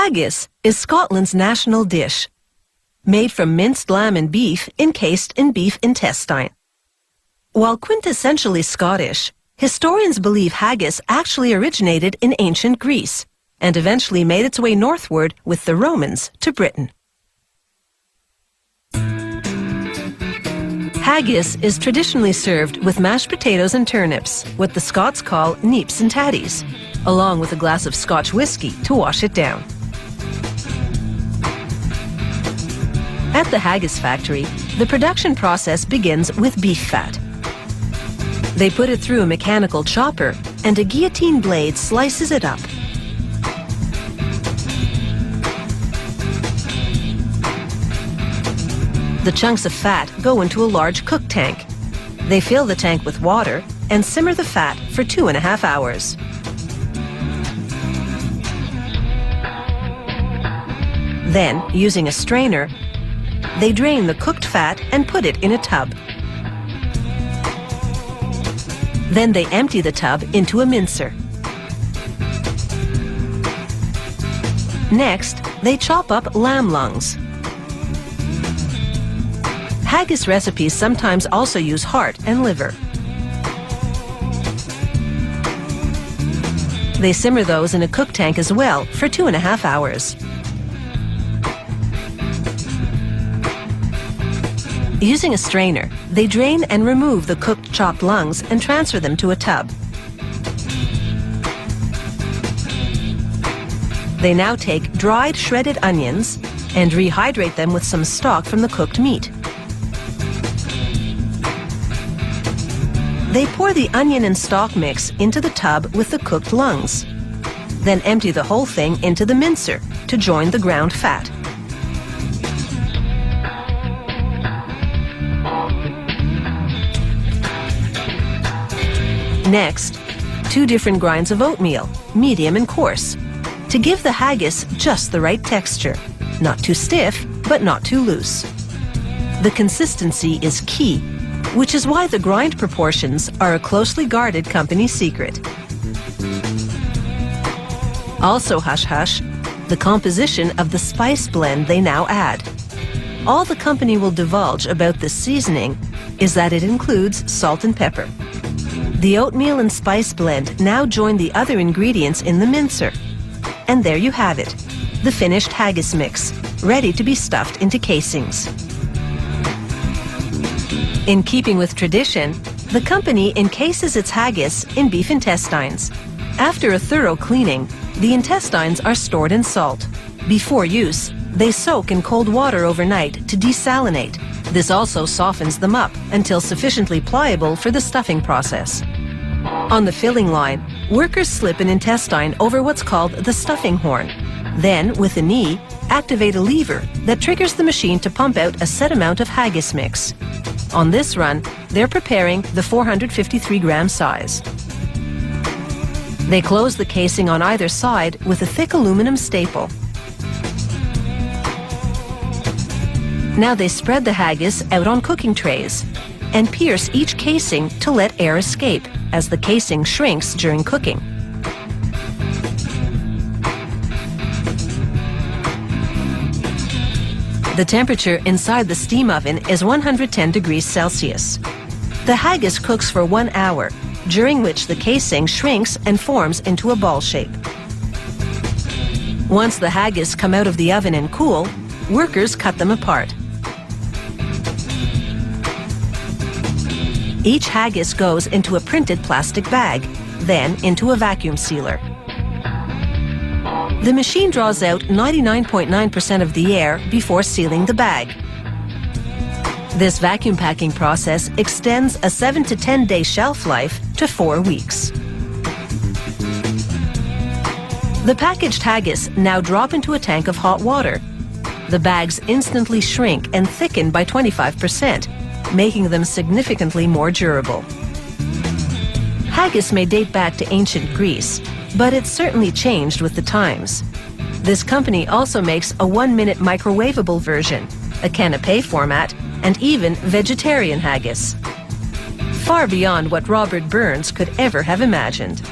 Haggis is Scotland's national dish, made from minced lamb and beef encased in beef intestine. While quintessentially Scottish, historians believe haggis actually originated in ancient Greece and eventually made its way northward with the Romans to Britain. Haggis is traditionally served with mashed potatoes and turnips, what the Scots call neeps and tatties, along with a glass of Scotch whiskey to wash it down. At the haggis factory, the production process begins with beef fat. They put it through a mechanical chopper, and a guillotine blade slices it up. The chunks of fat go into a large cook tank. They fill the tank with water and simmer the fat for 2.5 hours. Then, using a strainer, they drain the cooked fat and put it in a tub. Then they empty the tub into a mincer. Next, they chop up lamb lungs. Haggis recipes sometimes also use heart and liver. They simmer those in a cook tank as well for 2.5 hours. Using a strainer, they drain and remove the cooked chopped lungs and transfer them to a tub. They now take dried shredded onions and rehydrate them with some stock from the cooked meat. They pour the onion and stock mix into the tub with the cooked lungs, then empty the whole thing into the mincer to join the ground fat. Next, 2 different grinds of oatmeal, medium and coarse, to give the haggis just the right texture, not too stiff, but not too loose. The consistency is key, which is why the grind proportions are a closely guarded company secret. Also hush-hush, the composition of the spice blend they now add. All the company will divulge about this seasoning is that it includes salt and pepper. The oatmeal and spice blend now join the other ingredients in the mincer. And there you have it, the finished haggis mix, ready to be stuffed into casings. In keeping with tradition, the company encases its haggis in beef intestines. After a thorough cleaning, the intestines are stored in salt. Before use, they soak in cold water overnight to desalinate. This also softens them up until sufficiently pliable for the stuffing process. On the filling line, workers slip an intestine over what's called the stuffing horn. Then, with a knee, activate a lever that triggers the machine to pump out a set amount of haggis mix. On this run, they're preparing the 453-gram size. They close the casing on either side with a thick aluminum staple. Now they spread the haggis out on cooking trays and pierce each casing to let air escape as the casing shrinks during cooking. The temperature inside the steam oven is 110 degrees Celsius. The haggis cooks for 1 hour, during which the casing shrinks and forms into a ball shape. Once the haggis come out of the oven and cool, workers cut them apart. Each haggis goes into a printed plastic bag, then into a vacuum sealer. The machine draws out 99.9% of the air before sealing the bag. This vacuum packing process extends a 7 to 10 day shelf life to 4 weeks. The packaged haggis now drop into a tank of hot water. The bags instantly shrink and thicken by 25%, making them significantly more durable. Haggis may date back to ancient Greece, but it's certainly changed with the times. This company also makes a 1-minute microwavable version, a canapé format, and even vegetarian haggis. Far beyond what Robert Burns could ever have imagined.